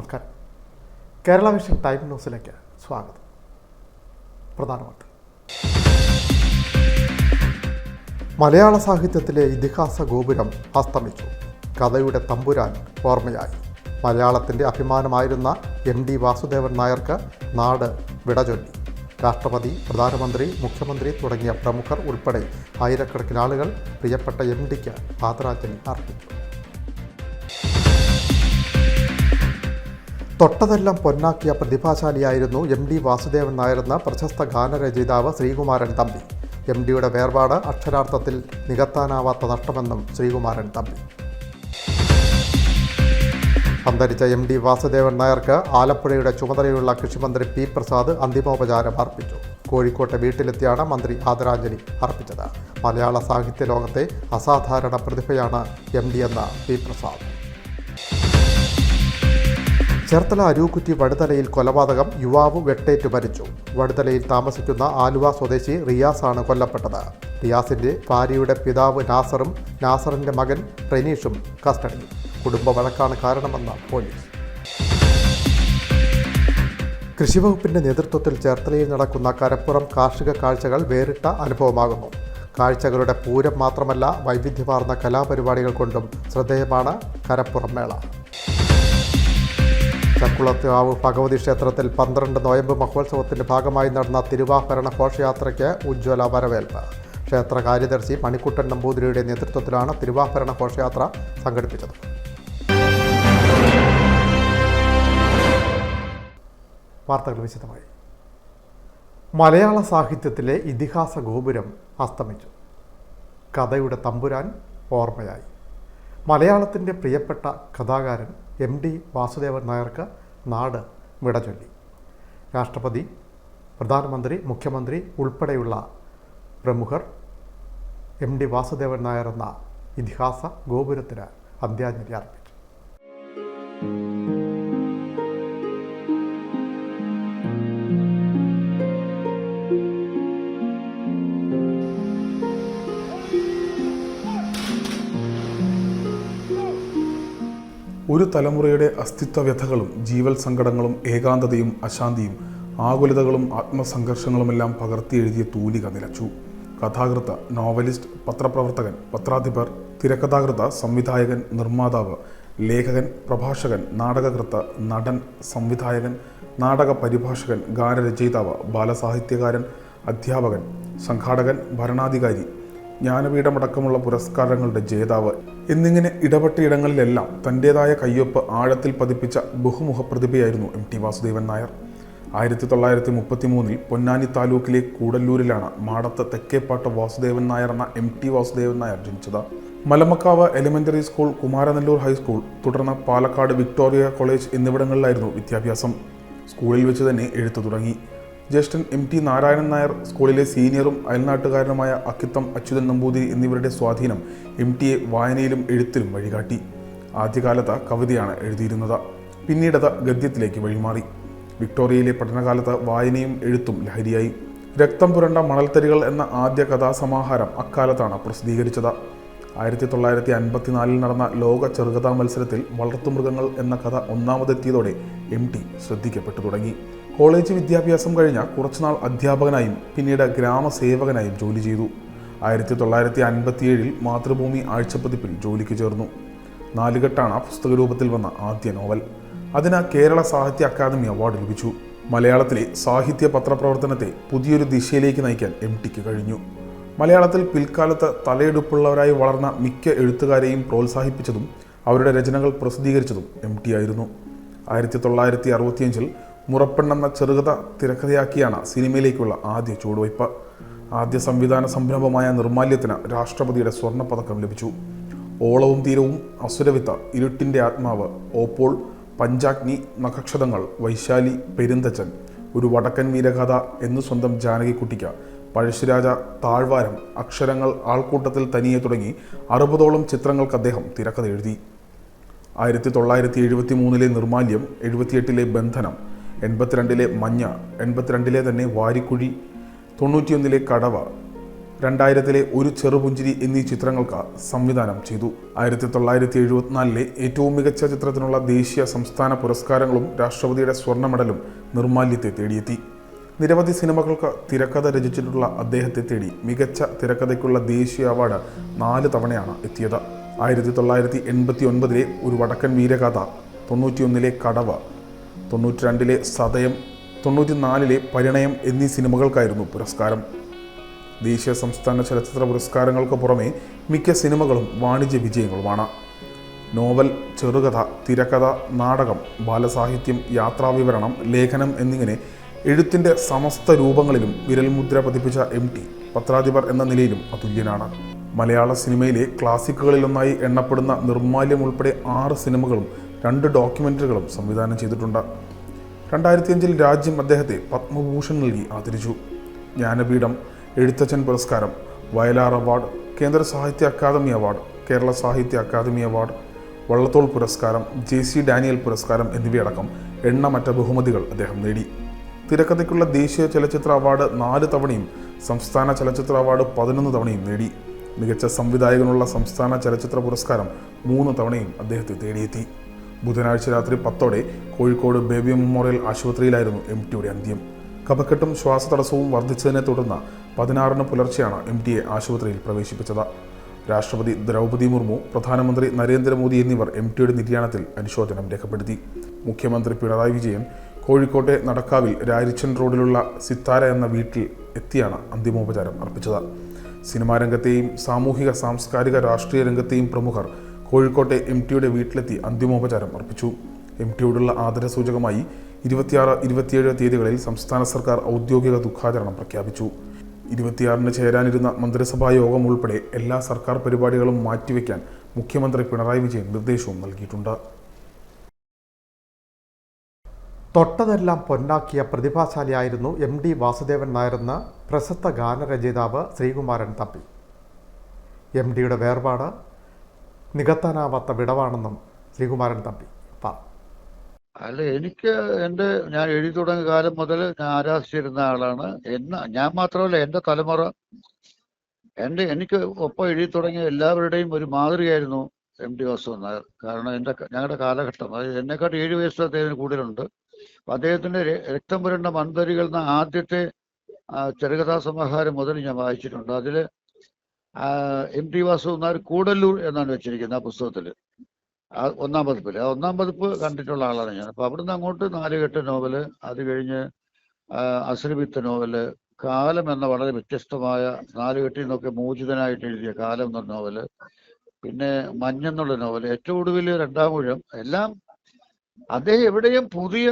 നമസ്കാരം. Kerala vision time ന്യൂസിലേക്ക് സ്വാഗതം. പ്രധാനമന്ത്രി മലയാള സാഹിത്യത്തിലെ ഇതിഹാസ ഗോപുരം അസ്തമിച്ചു. കഥയുടെ തമ്പുരാൻ ഓർമ്മയായി. മലയാളത്തിൻ്റെ അഭിമാനമായിരുന്ന MD വാസുദേവൻ നായർക്ക് നാട് വിടചൊല്ലി. രാഷ്ട്രപതി, പ്രധാനമന്ത്രി, മുഖ്യമന്ത്രി തുടങ്ങിയ പ്രമുഖർ ഉൾപ്പെടെ ആയിരക്കണക്കിന് ആളുകൾ പ്രിയപ്പെട്ട MDക്ക് ആദരാഞ്ജലി അർപ്പിച്ചു. തൊട്ടതെല്ലാം പൊന്നാക്കിയ പ്രതിഭാശാലിയായിരുന്നു MD വാസുദേവൻ നായരെന്ന പ്രശസ്ത ഗാനരചയിതാവ് ശ്രീകുമാരൻ തമ്പി. MDയുടെ വേർപാട് അക്ഷരാർത്ഥത്തിൽ നികത്താനാവാത്ത നഷ്ടമെന്നും ശ്രീകുമാരൻ തമ്പി. അന്തരിച്ച MD വാസുദേവൻ നായർക്ക് ആലപ്പുഴയുടെ ചുമതലയുള്ള കൃഷിമന്ത്രി P. പ്രസാദ് അന്തിമോപചാരം അർപ്പിച്ചു. കോഴിക്കോട്ടെ വീട്ടിലെത്തിയാണ് മന്ത്രി ആദരാഞ്ജലി അർപ്പിച്ചത്. മലയാള സാഹിത്യ ലോകത്തെ അസാധാരണ പ്രതിഭയാണ് MD എന്ന P. പ്രസാദ്. ചേർത്തല അരൂക്കുറ്റി വടുതലയിൽ കൊലപാതകം. യുവാവ് വെട്ടേറ്റ് മരിച്ചു. വടുതലയിൽ താമസിക്കുന്ന ആലുവ സ്വദേശി റിയാസാണ് കൊല്ലപ്പെട്ടത്. റിയാസിൻ്റെ ഭാര്യയുടെ പിതാവ് നാസറും നാസറിൻ്റെ മകൻ റെനീഷും കസ്റ്റഡിയിൽ. കുടുംബ വഴക്കാണ് കാരണമെന്ന് പോലീസ്. കൃഷിവകുപ്പിൻ്റെ നേതൃത്വത്തിൽ ചേർത്തലയിൽ നടക്കുന്ന കരപ്പുറം കാർഷിക കാഴ്ചകൾ വേറിട്ട അനുഭവമാകുന്നു. കാഴ്ചകളുടെ പൂരം മാത്രമല്ല, വൈവിധ്യമാർന്ന കലാപരിപാടികൾ കൊണ്ടും ശ്രദ്ധേയമാണ് കരപ്പുറം മേള. ചക്കുളത്തുകാവ് ഭഗവതി ക്ഷേത്രത്തിൽ 12 നോയമ്പ് മഹോത്സവത്തിൻ്റെ ഭാഗമായി നടന്ന തിരുവാഭരണ ഘോഷയാത്രയ്ക്ക് ഉജ്ജ്വല വരവേൽപ്പ്. ക്ഷേത്ര കാര്യദർശി മണിക്കുട്ടൻ നമ്പൂതിരിയുടെ നേതൃത്വത്തിലാണ് തിരുവാഭരണ ഘോഷയാത്ര സംഘടിപ്പിച്ചത്. വാർത്തകൾ വിശദമായി. മലയാള സാഹിത്യത്തിലെ ഇതിഹാസ ഗോപുരം അസ്തമിച്ചു. കഥയുടെ തമ്പുരാൻ ഓർമ്മയായി. മലയാളത്തിൻ്റെ പ്രിയപ്പെട്ട കഥാകാരൻ MD വാസുദേവൻ നായർക്ക് നാട് വിടചൊല്ലി. രാഷ്ട്രപതി, പ്രധാനമന്ത്രി, മുഖ്യമന്ത്രി ഉൾപ്പെടെയുള്ള പ്രമുഖർ MD വാസുദേവൻ നായർ എന്ന ഇതിഹാസ ഗോപുരത്തിന് അന്ത്യാഞ്ജലി അർപ്പിച്ചു. ഒരു തലമുറയുടെ അസ്തിത്വ വ്യഥകളും ജീവൽ സങ്കടങ്ങളും ഏകാന്തതയും അശാന്തിയും ആകുലതകളും ആത്മസംഘർഷങ്ങളുമെല്ലാം പകർത്തി എഴുതിയ തൂലിക നിലച്ചു. കഥാകൃത്ത്, നോവലിസ്റ്റ്, പത്രപ്രവർത്തകൻ, പത്രാധിപർ, തിരക്കഥാകൃത്ത്, സംവിധായകൻ, നിർമ്മാതാവ്, ലേഖകൻ, പ്രഭാഷകൻ, നാടകകൃത്ത്, നടൻ, സംവിധായകൻ, നാടക പരിഭാഷകൻ, ഗാനരചയിതാവ്, ബാലസാഹിത്യകാരൻ, അധ്യാപകൻ, സംഘാടകൻ, ഭരണാധികാരി, ജ്ഞാനപീഠമടക്കമുള്ള പുരസ്കാരങ്ങളുടെ ജേതാവ് എന്നിങ്ങനെ ഇടപെട്ട ഇടങ്ങളിലെല്ലാം തൻ്റേതായ കയ്യൊപ്പ് ആഴത്തിൽ പതിപ്പിച്ച ബഹുമുഖ പ്രതിഭയായിരുന്നു MT വാസുദേവൻ നായർ. 1933 പൊന്നാനി താലൂക്കിലെ കൂടല്ലൂരിലാണ് മാടത്ത് തെക്കേപ്പാട്ട് വാസുദേവൻ നായർ എന്ന MT വാസുദേവൻ നായർ ജനിച്ചത്. Malamakkavu elementary school, Kumaranellur high school, തുടർന്ന് പാലക്കാട് വിക്ടോറിയ കോളേജ് എന്നിവിടങ്ങളിലായിരുന്നു വിദ്യാഭ്യാസം. സ്കൂളിൽ വെച്ച് തന്നെ എഴുത്തു തുടങ്ങി. ജ്യേഷ്ഠൻ MT നാരായണൻ നായർ സ്കൂളിലെ സീനിയറും അയൽനാട്ടുകാരനുമായ അക്കിത്തം അച്യുതൻ നമ്പൂതിരി എന്നിവരുടെ സ്വാധീനം MTയെ വായനയിലും എഴുത്തിലും വഴികാട്ടി. ആദ്യകാലത്ത് കവിതയാണ് എഴുതിയിരുന്നത്. പിന്നീടത് ഗദ്യത്തിലേക്ക് വഴിമാറി. വിക്ടോറിയയിലെ പഠനകാലത്ത് വായനയും എഴുത്തും ലഹരിയായി. രക്തം പുരണ്ട മണൽത്തരികൾ എന്ന ആദ്യ കഥാസമാഹാരം അക്കാലത്താണ് പ്രസിദ്ധീകരിച്ചത്. 1954 നടന്ന ലോക ചെറുകഥാ മത്സരത്തിൽ വളർത്തുമൃഗങ്ങൾ എന്ന കഥ ഒന്നാമതെത്തിയതോടെ MT ശ്രദ്ധിക്കപ്പെട്ടു തുടങ്ങി. കോളേജ് വിദ്യാഭ്യാസം കഴിഞ്ഞ കുറച്ചുനാൾ അധ്യാപകനായും പിന്നീട് ഗ്രാമസേവകനായും ജോലി ചെയ്തു. 1957 മാതൃഭൂമി ആഴ്ചപ്പതിപ്പിൽ ജോലിക്ക് ചേർന്നു. 4 കെട്ടാണ് പുസ്തകരൂപത്തിൽ വന്ന ആദ്യ നോവൽ. അതിന് കേരള സാഹിത്യ അക്കാദമി അവാർഡ് ലഭിച്ചു. മലയാളത്തിലെ സാഹിത്യ പത്രപ്രവർത്തനത്തെ പുതിയൊരു ദിശയിലേക്ക് നയിക്കാൻ MTക്ക് കഴിഞ്ഞു. മലയാളത്തിൽ പിൽക്കാലത്ത് തലയെടുപ്പുള്ളവരായി വളർന്ന മിക്ക എഴുത്തുകാരെയും പ്രോത്സാഹിപ്പിച്ചതും അവരുടെ രചനകൾ പ്രസിദ്ധീകരിച്ചതും MT ആയിരുന്നു. 1965 മുറപ്പെണ്ണെന്ന ചെറുകഥ തിരക്കഥയാക്കിയാണ് സിനിമയിലേക്കുള്ള ആദ്യ ചുവടുവയ്പ്. ആദ്യ സംവിധാന സംരംഭമായ നിർമാല്യത്തിന് രാഷ്ട്രപതിയുടെ സ്വർണ്ണപ്പതക്കം ലഭിച്ചു. ഓളവും തീരവും, അസുരവിത്ത്, ഇരുട്ടിൻ്റെ ആത്മാവ്, ഓപ്പോൾ, പഞ്ചാഗ്നി, നഖക്ഷതങ്ങൾ, വൈശാലി, പെരുന്തച്ചൻ, ഒരു വടക്കൻ വീരഗാഥ എന്നു സ്വന്തം ജാനകിക്കുട്ടിക്ക്, പഴശ്ശിരാജ, താഴ്വാരം, അക്ഷരങ്ങൾ, ആൾക്കൂട്ടത്തിൽ തനിയെ തുടങ്ങി 60ഓളം ചിത്രങ്ങൾക്ക് അദ്ദേഹം തിരക്കഥ എഴുതി. 1973 നിർമാല്യം, 78 ബന്ധനം, 82 മഞ്ഞ, 82 തന്നെ വാരിക്കുഴി, 91 കടവ, 2000-ലെ ഒരു ചെറുപുഞ്ചിരി എന്നീ ചിത്രങ്ങൾക്ക് സംവിധാനം ചെയ്തു. 1974-ലെ ഏറ്റവും മികച്ച ചിത്രത്തിനുള്ള ദേശീയ സംസ്ഥാന പുരസ്കാരങ്ങളും രാഷ്ട്രപതിയുടെ സ്വർണ്ണ മെഡലും നിർമാല്യത്തെ തേടിയെത്തി. നിരവധി സിനിമകൾക്ക് തിരക്കഥ രചിച്ചിട്ടുള്ള അദ്ദേഹത്തെ തേടി മികച്ച തിരക്കഥയ്ക്കുള്ള ദേശീയ അവാർഡ് 4 തവണയാണ് എത്തിയത്. 1989-ലെ ഒരു വടക്കൻ വീരഗാഥ, 91-ലെ കടവ്, 92-ലെ സതയം, 94-ലെ പരിണയം എന്നീ സിനിമകൾക്കായിരുന്നു പുരസ്കാരം. ദേശീയ സംസ്ഥാന ചലച്ചിത്ര പുരസ്കാരങ്ങൾക്ക് പുറമെ മിക്ക സിനിമകളും വാണിജ്യ വിജയങ്ങളുമാണ്. നോവൽ, ചെറുകഥ, തിരക്കഥ, നാടകം, ബാലസാഹിത്യം, യാത്രാവിവരണം, ലേഖനം എന്നിങ്ങനെ എഴുത്തിൻ്റെ സമസ്ത രൂപങ്ങളിലും വിരൽമുദ്ര പതിപ്പിച്ച MT പത്രാധിപർ എന്ന നിലയിലും അതുല്യനാണ്. മലയാള സിനിമയിലെ ക്ലാസിക്കുകളിലൊന്നായി എണ്ണപ്പെടുന്ന നിർമാല്യം ഉൾപ്പെടെ 6 സിനിമകളും 2 ഡോക്യുമെൻ്ററികളും സംവിധാനം ചെയ്തിട്ടുണ്ട്. 2005-ൽ രാജ്യം അദ്ദേഹത്തെ പത്മഭൂഷൺ നൽകി ആദരിച്ചു. ജ്ഞാനപീഠം, എഴുത്തച്ഛൻ പുരസ്കാരം, വയലാർ അവാർഡ്, കേന്ദ്ര സാഹിത്യ അക്കാദമി അവാർഡ്, കേരള സാഹിത്യ അക്കാദമി അവാർഡ്, വള്ളത്തോൾ പുരസ്കാരം, JC ഡാനിയൽ പുരസ്കാരം എന്നിവയടക്കം എണ്ണമറ്റ ബഹുമതികൾ അദ്ദേഹം നേടി. തിരക്കഥയ്ക്കുള്ള ദേശീയ ചലച്ചിത്ര അവാർഡ് 4 തവണയും സംസ്ഥാന ചലച്ചിത്ര അവാർഡ് 11 തവണയും നേടി. മികച്ച സംവിധായകനുള്ള സംസ്ഥാന ചലച്ചിത്ര പുരസ്കാരം 3 തവണയും അദ്ദേഹത്തെ തേടിയെത്തി. ബുധനാഴ്ച രാത്രി 10-ഓടെ കോഴിക്കോട് ബേബി മെമ്മോറിയൽ ആശുപത്രിയിലായിരുന്നു MTയുടെ അന്ത്യം. കഫക്കെട്ടും ശ്വാസതടസ്സവും വർദ്ധിച്ചതിനെ തുടർന്ന് 16-ന് പുലർച്ചെയാണ് MTയെ ആശുപത്രിയിൽ പ്രവേശിപ്പിച്ചത്. രാഷ്ട്രപതി ദ്രൗപദി മുർമു, പ്രധാനമന്ത്രി നരേന്ദ്രമോദി എന്നിവർ MTയുടെ നിര്യാണത്തിൽ അനുശോചനം രേഖപ്പെടുത്തി. മുഖ്യമന്ത്രി പിണറായി വിജയൻ കോഴിക്കോട്ടെ നടക്കാവിൽ രാരിച്ചൻ റോഡിലുള്ള സിത്താര എന്ന വീട്ടിൽ എത്തിയാണ് അന്തിമോപചാരം അർപ്പിച്ചത്. സിനിമാ രംഗത്തെയും സാമൂഹിക സാംസ്കാരിക രാഷ്ട്രീയ രംഗത്തെയും പ്രമുഖർ കോഴിക്കോട്ടെ MTയുടെ വീട്ടിലെത്തി അന്തിമോപചാരം അർപ്പിച്ചു. MTയോടുള്ള ആദരസൂചകമായി 26, 27 തീയതികളിൽ സംസ്ഥാന സർക്കാർ ഔദ്യോഗിക ദുഃഖാചരണം പ്രഖ്യാപിച്ചു. 26-ന് ചേരാനിരുന്ന മന്ത്രിസഭാ യോഗം ഉൾപ്പെടെ എല്ലാ സർക്കാർ പരിപാടികളും മാറ്റിവെക്കാൻ മുഖ്യമന്ത്രി പിണറായി വിജയൻ നിർദ്ദേശവും നൽകിയിട്ടുണ്ട്. തൊട്ടതെല്ലാം പൊന്നാക്കിയ പ്രതിഭാശാലിയായിരുന്നു MD വാസുദേവൻ നായരെന്ന് പ്രശസ്ത ഗാനരചയിതാവ് ശ്രീകുമാരൻ തമ്പി. MDയുടെ വേർപാട് നികത്താനാവാത്ത വിടവാണെന്നും ശ്രീകുമാരൻ തമ്പി പറഞ്ഞു. അല്ല, എനിക്ക് ഞാൻ എഴുതി തുടങ്ങിയ കാലം മുതൽ ഞാൻ ആരാധിച്ചിരുന്ന ആളാണ്. ഞാൻ മാത്രമല്ല, എൻ്റെ തലമുറ, എനിക്ക് ഒപ്പം എഴുതി തുടങ്ങിയ എല്ലാവരുടെയും ഒരു മാതൃകയായിരുന്നു MD വാസുദേവൻ നായർ. കാരണം ഞങ്ങളുടെ കാലഘട്ടം, അതായത് എന്നെക്കാട്ട് 7 വയസ്സ് അദ്ദേഹത്തിന് കൂടുതലുണ്ട്. അദ്ദേഹത്തിന്റെ രക്തം പുരണ്ട മൺതരികൾ എന്ന ആദ്യത്തെ ചെറുകഥാ സമാഹാരം മുതൽ ഞാൻ വായിച്ചിട്ടുണ്ട്. അതിൽ MD വാസുദേവൻ നായർ കൂടല്ലൂർ എന്നാണ് വെച്ചിരിക്കുന്നത് ആ പുസ്തകത്തിൽ, 1-ാം പതിപ്പിൽ. ആ 1-ാം പതിപ്പ് കണ്ടിട്ടുള്ള ആളാണ് ഞാൻ. അപ്പൊ അവിടുന്ന് അങ്ങോട്ട് 4 നോവല്, അത് കഴിഞ്ഞ് അശ്രവിത്ത് നോവല്, കാലം എന്ന വളരെ വ്യത്യസ്തമായ 4 നിന്നൊക്കെ മോചിതനായിട്ട് എഴുതിയ കാലം എന്ന നോവല്, പിന്നെ മഞ്ഞെന്നുള്ള നോവല്, ഏറ്റവും ഒടുവിൽ 2-ാം ഊഴം, എല്ലാം അദ്ദേഹം എവിടെയും പുതിയ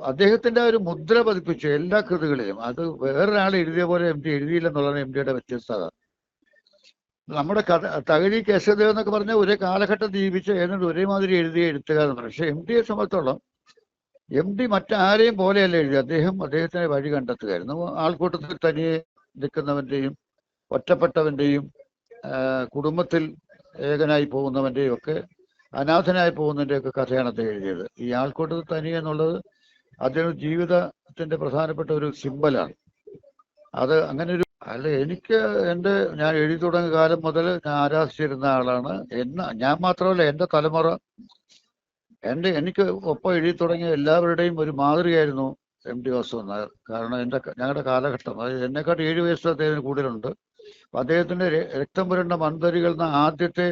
അദ്ദേഹത്തിന്റെ ഒരു മുദ്ര പതിപ്പിച്ചു എല്ലാ കൃതികളിലും. അത് വേറൊരാൾ എഴുതിയ പോലെ MD എഴുതിയില്ലെന്നുള്ളതാണ് MDയുടെ വ്യത്യസ്തത. നമ്മുടെ തകഴി കേശവദേവ് എന്നൊക്കെ പറഞ്ഞാൽ ഒരേ കാലഘട്ടം ജീവിച്ച് ഏതാണ്ട് ഒരേമാതിരി എഴുതിയ എഴുത്തുകാരെന്ന് പറയും. പക്ഷെ MDയെ സംബന്ധിച്ചോളം MD മറ്റാരെയും പോലെയല്ല എഴുതി. അദ്ദേഹത്തിന് വഴി കണ്ടെത്തുകയായിരുന്നു. ആൾക്കൂട്ടത്തിൽ തനിയെ നിൽക്കുന്നവന്റെയും ഒറ്റപ്പെട്ടവന്റെയും കുടുംബത്തിൽ ഏകനായി പോകുന്നവന്റെയും ഒക്കെ അനാഥനായി പോകുന്നതിന്റെ ഒക്കെ കഥയാണ് അദ്ദേഹം എഴുതിയത്. ഈ ആൾക്കൂട്ടത്തിൽ തനിയെ എന്നുള്ളത് അദ്ദേഹം ജീവിതത്തിന്റെ പ്രധാനപ്പെട്ട ഒരു സിമ്പലാണ്. അത് അങ്ങനെ ഒരു അല്ല, എനിക്ക് ഞാൻ എഴുതി തുടങ്ങിയ കാലം മുതൽ ഞാൻ ആരാധിച്ചിരുന്ന ആളാണ്. ഞാൻ മാത്രമല്ല, എൻ്റെ തലമുറ, എനിക്ക് ഒപ്പം എഴുതി തുടങ്ങിയ എല്ലാവരുടെയും ഒരു മാതൃകയായിരുന്നു MD വാസുദേവൻ നായർ. കാരണം ഞങ്ങളുടെ കാലഘട്ടം, അതായത് എന്നെക്കാട്ട് 7 വയസ്സ് അദ്ദേഹത്തിന് കൂടുതലുണ്ട്. അദ്ദേഹത്തിന്റെ രക്തം പുരണ്ട മൺതരികൾ എന്ന ആദ്യത്തെ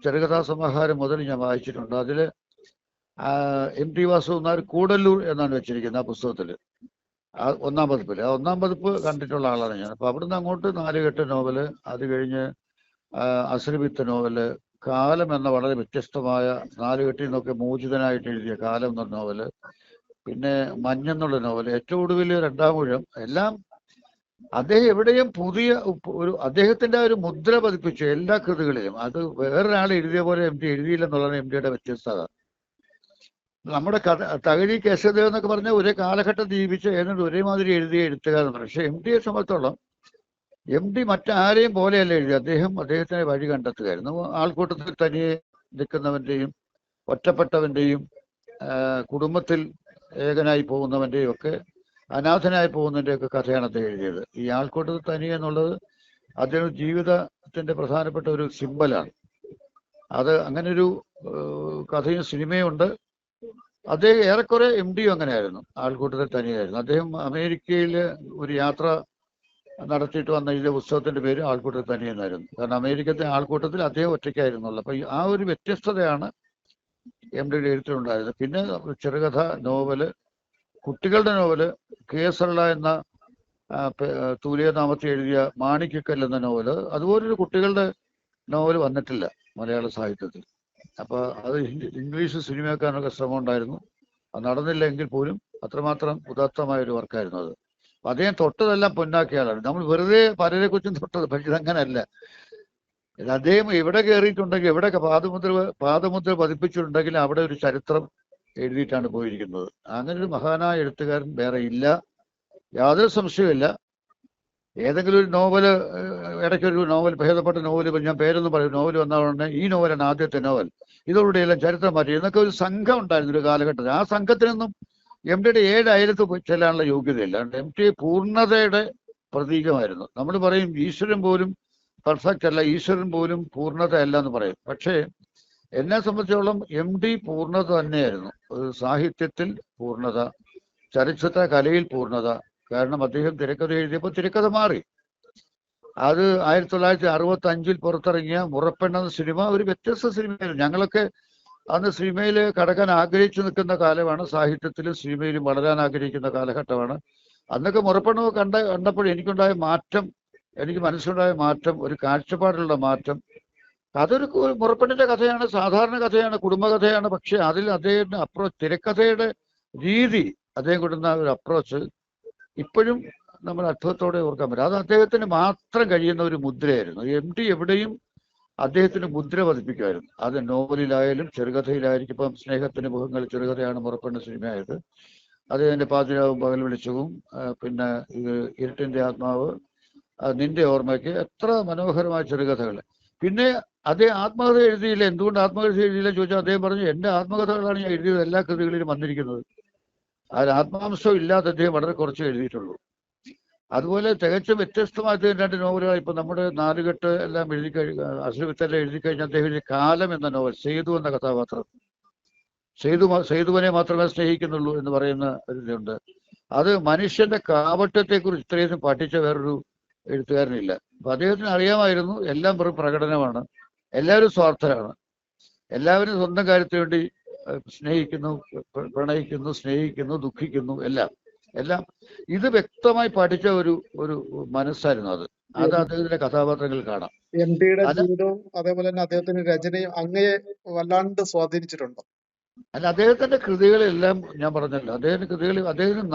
ചെറുകഥാ സമാഹാരം മുതൽ ഞാൻ വായിച്ചിട്ടുണ്ട്. അതിൽ MD വാസുദേവൻ നായർ കൂടല്ലൂർ എന്നാണ് വെച്ചിരിക്കുന്നത് ആ പുസ്തകത്തിൽ, 1-ാം പതിപ്പിൽ. ആ 1-ാം പതിപ്പ് കണ്ടിട്ടുള്ള ആളാണ് ഞാൻ. അപ്പൊ അവിടുന്ന് അങ്ങോട്ട് 4 നോവല്, അത് കഴിഞ്ഞ് അശ്രവിത്ത് നോവല്, കാലം എന്ന വളരെ വ്യത്യസ്തമായ 4 നിന്നൊക്കെ മോചിതനായിട്ട് എഴുതിയ കാലം എന്ന നോവല്, പിന്നെ മഞ്ഞെന്നുള്ള നോവല്, ഏറ്റവും ഒടുവിൽ 2-ാം ഊഴം, എല്ലാം അദ്ദേഹം എവിടെയും പുതിയ അദ്ദേഹത്തിന്റെ ഒരു മുദ്ര പതിപ്പിച്ചു എല്ലാ കൃതികളിലും. അത് വേറൊരാൾ എഴുതിയ പോലെ MD എഴുതിയില്ലെന്നുള്ളതാണ് MDയുടെ വ്യത്യസ്തത. നമ്മുടെ തകഴി കേശവദേവ് എന്നൊക്കെ പറഞ്ഞാൽ ഒരേ കാലഘട്ടം ജീവിച്ച് ഏതാണ്ട് ഒരേമാതിരി എഴുതിയ എഴുത്തുകാരെന്ന് പറയും. പക്ഷെ MDയെ സംബന്ധിച്ചോളം MD മറ്റാരെയും പോലെയല്ല എഴുതി. അദ്ദേഹത്തിന് വഴി കണ്ടെത്തുകയായിരുന്നു. ആൾക്കൂട്ടത്തിൽ തനിയെ നിൽക്കുന്നവന്റെയും ഒറ്റപ്പെട്ടവന്റെയും കുടുംബത്തിൽ ഏകനായി പോകുന്നവന്റെയും ഒക്കെ അനാഥനായി പോകുന്നതിന്റെ ഒക്കെ കഥയാണ് അദ്ദേഹം എഴുതിയത്. ഈ ആൾക്കൂട്ടത്തിൽ തനിയെ എന്നുള്ളത് അദ്ദേഹം ജീവിതത്തിന്റെ പ്രധാനപ്പെട്ട ഒരു സിമ്പലാണ്. അത് അങ്ങനെ ഒരു കഥയും സിനിമയും ഉണ്ട്. അദ്ദേഹം ഏറെക്കുറെ MD അങ്ങനെയായിരുന്നു, ആൾക്കൂട്ടത്തിൽ തനിയായിരുന്നു. അദ്ദേഹം അമേരിക്കയിൽ ഒരു യാത്ര നടത്തിയിട്ട് വന്ന ഇതിന്റെ പുസ്തകത്തിന്റെ പേര് ആൾക്കൂട്ടത്തിൽ തനിയെന്നായിരുന്നു. കാരണം അമേരിക്കത്തെ ആൾക്കൂട്ടത്തിൽ അദ്ദേഹം ഒറ്റയ്ക്കായിരുന്നുള്ളൂ. അപ്പൊ ആ ഒരു വ്യത്യസ്തതയാണ് MDയുടെ എഴുത്തിലുണ്ടായിരുന്നത്. പിന്നെ ചെറുകഥ, നോവല്, കുട്ടികളുടെ നോവല്, കേസറള എന്ന തൂലിക നാമത്തിൽ എഴുതിയ മാണിക്കക്കല്ല് എന്ന നോവല്, അതുപോലൊരു കുട്ടികളുടെ നോവൽ വന്നിട്ടില്ല മലയാള സാഹിത്യത്തിൽ. അപ്പൊ അത് ഇംഗ്ലീഷ് സിനിമയാക്കാനൊക്കെ ശ്രമം ഉണ്ടായിരുന്നു. അത് നടന്നില്ല എങ്കിൽ പോലും അത്രമാത്രം ഉദാത്തമായ ഒരു വർക്കായിരുന്നു അത്. അദ്ദേഹം തൊട്ടതെല്ലാം പൊന്നാക്കിയ ആളാണ്. നമ്മൾ വെറുതെ പലരെ കുറിച്ചും തൊട്ടത്, പക്ഷെ ഇതങ്ങനല്ല. അദ്ദേഹം എവിടെ കയറിയിട്ടുണ്ടെങ്കിൽ, എവിടെ പാദമുദ്ര പതിപ്പിച്ചിട്ടുണ്ടെങ്കിൽ അവിടെ ഒരു ചരിത്രം എഴുതിയിട്ടാണ് പോയിരിക്കുന്നത്. അങ്ങനെ ഒരു മഹാനായ എഴുത്തുകാരൻ വേറെ ഇല്ല, യാതൊരു സംശയമില്ല. ഏതെങ്കിലും ഒരു നോവല്, ഇടയ്ക്കൊരു നോവൽ, ഭേദപ്പെട്ട നോവൽ, ഞാൻ പേരൊന്നും പറയും, നോവൽ വന്നതുകൊണ്ട് ഈ നോവലാണ് ആദ്യത്തെ നോവൽ, ഇതോടെയെല്ലാം ചരിത്രം മാറ്റി എന്നൊക്കെ ഒരു സംഘം ഉണ്ടായിരുന്നു ഒരു കാലഘട്ടത്തിൽ. ആ സംഘത്തിനൊന്നും MDയുടെ 7 അയലത്ത് ചെല്ലാനുള്ള യോഗ്യതയില്ല. MD പൂർണ്ണതയുടെ പ്രതീകമായിരുന്നു. നമ്മൾ പറയും ഈശ്വരൻ പോലും പെർഫെക്റ്റ് അല്ല, ഈശ്വരൻ പോലും പൂർണ്ണത അല്ല എന്ന് പറയും. പക്ഷേ എന്നെ സംബന്ധിച്ചോളം MD പൂർണ്ണത തന്നെയായിരുന്നു. സാഹിത്യത്തിൽ പൂർണ്ണത, ചലച്ചിത്ര കലയിൽ പൂർണ്ണത. കാരണം അദ്ദേഹം തിരക്കഥ എഴുതിയപ്പോൾ തിരക്കഥ മാറി. അത് 1965 പുറത്തിറങ്ങിയ മുറപ്പെണ്ണെന്ന സിനിമ ഒരു വ്യത്യസ്ത സിനിമയായിരുന്നു. ഞങ്ങളൊക്കെ അന്ന് സിനിമയിൽ കടക്കാൻ ആഗ്രഹിച്ചു നിൽക്കുന്ന കാലമാണ്, സാഹിത്യത്തിലും സിനിമയിലും വളരാൻ ആഗ്രഹിക്കുന്ന കാലഘട്ടമാണ്. അന്നൊക്കെ മുറപ്പെണ്ണ് കണ്ടപ്പോൾ എനിക്കുണ്ടായ മാറ്റം, എനിക്ക് മനസ്സിലുണ്ടായ മാറ്റം, ഒരു കാഴ്ചപ്പാടിലുള്ള മാറ്റം. അതൊരു മുറപ്പെണ്ണിന്റെ കഥയാണ്, സാധാരണ കഥയാണ്, കുടുംബകഥയാണ്. പക്ഷെ അതിൽ അദ്ദേഹത്തിന്റെ അപ്രോച്ച്, തിരക്കഥയുടെ രീതി, അദ്ദേഹം കൊടുക്കുന്ന ഒരു അപ്രോച്ച് ഇപ്പോഴും നമ്മൾ അത്ഭുതത്തോടെ ഓർക്കാൻ പറ്റും. അത് അദ്ദേഹത്തിന് മാത്രം കഴിയുന്ന ഒരു മുദ്രയായിരുന്നു. MD എവിടെയും അദ്ദേഹത്തിന് മുദ്ര പതിപ്പിക്കുമായിരുന്നു. അത് നോവലിലായാലും ചെറുകഥയിലായിരിക്കും. ഇപ്പം സ്നേഹത്തിന് മുഖങ്ങൾ ചെറുകഥയാണ് മുറപ്പെണ്ണ് സിനിമയായത്. അത് എൻ്റെ പാതിരാവും പകൽ വെളിച്ചവും, പിന്നെ ഇത് ഇരുട്ടിന്റെ ആത്മാവ്, നിന്റെ ഓർമ്മയ്ക്ക്, എത്ര മനോഹരമായ ചെറുകഥകൾ. പിന്നെ അദ്ദേഹം ആത്മകഥ എഴുതിയില്ല. എന്തുകൊണ്ട് ആത്മകഥ എഴുതിയില്ല ചോദിച്ചാൽ അദ്ദേഹം പറഞ്ഞു, എൻ്റെ ആത്മകഥകളാണ് ഞാൻ എഴുതിയത് എല്ലാ കൃതികളിലും വന്നിരിക്കുന്നത്. അതിൽ ആത്മാംശം ഇല്ലാതെ അദ്ദേഹം വളരെ കുറച്ച് എഴുതിയിട്ടുള്ളൂ. അതുപോലെ തികച്ചും വ്യത്യസ്തമായ 2 നോവലുകൾ ഇപ്പൊ നമ്മുടെ നാലുകെട്ട് എല്ലാം അസുരവിത്തെല്ലാം എഴുതി കഴിഞ്ഞ അദ്ദേഹം കാലം എന്ന നോവൽ, സേതു എന്ന കഥാപാത്രം, സേതുവിനെ മാത്രമേ സ്നേഹിക്കുന്നുള്ളൂ എന്ന് പറയുന്ന ഒരു ഇതുണ്ട്. അത് മനുഷ്യന്റെ കാപട്യത്തെക്കുറിച്ച് ഇത്രയും പഠിച്ച വേറൊരു എഴുത്തുകാരനില്ല. അപ്പൊ അദ്ദേഹത്തിന് അറിയാമായിരുന്നു എല്ലാം വെറും പ്രകടനമാണ്, എല്ലാവരും സ്വാർത്ഥരാണ്, എല്ലാവരും സ്വന്തം കാര്യത്തിന് വേണ്ടി സ്നേഹിക്കുന്നു, പ്രണയിക്കുന്നു, സ്നേഹിക്കുന്നു, ദുഃഖിക്കുന്നു, എല്ലാം ഇത് വ്യക്തമായി പഠിച്ച ഒരു മനസ്സായിരുന്നു അത്. അത് അദ്ദേഹത്തിന്റെ കഥാപാത്രങ്ങളിൽ കാണാം. MDയുടെ ജീവിതവും അതേപോലെ തന്നെ അദ്ദേഹത്തിന്റെ രചനയും അങ്ങയെ വല്ലാണ്ട് സ്വാധീനിച്ചിട്ടുണ്ടോ? അല്ല, അദ്ദേഹത്തിന്റെ കൃതികളെല്ലാം ഞാൻ പറഞ്ഞല്ലോ, അദ്ദേഹത്തിന്റെ കൃതികൾ, അദ്ദേഹത്തിന്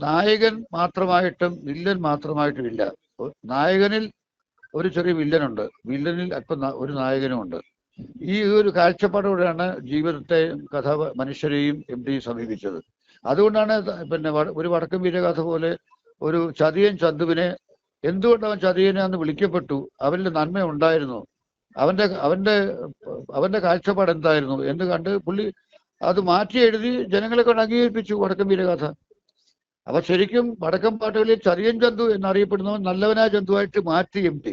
നായകൻ മാത്രമായിട്ടും വില്ലൻ മാത്രമായിട്ടും ഇല്ല. നായകനിൽ ഒരു ചെറിയ വില്ലനുണ്ട്, വില്ലനിൽ അല്പം ഒരു നായകനും ഉണ്ട്. ഈ ഒരു കാഴ്ചപ്പാടോടെയാണ് ജീവിതത്തെയും മനുഷ്യരെയും MD സമീപിച്ചത്. അതുകൊണ്ടാണ് പിന്നെ ഒരു വടക്കൻ വീരഗാഥ പോലെ ഒരു ചതിയൻ ചന്തുവിനെ, എന്തുകൊണ്ട് അവൻ ചതിയനാന്ന് വിളിക്കപ്പെട്ടു, അവനിൽ നന്മ ഉണ്ടായിരുന്നു, അവന്റെ കാഴ്ചപ്പാട് എന്തായിരുന്നു എന്ന് കണ്ട് പുള്ളി അത് മാറ്റി എഴുതി ജനങ്ങളെ കൊണ്ട് അംഗീകരിപ്പിച്ചു വടക്കൻ വീരഗാഥ. അപ്പൊ ശരിക്കും വടക്കൻ പാട്ടുകളിൽ ചതിയൻ ചന്തു എന്നറിയപ്പെടുന്നവൻ നല്ലവനായ ജന്തുവായിട്ട് മാറ്റി MD.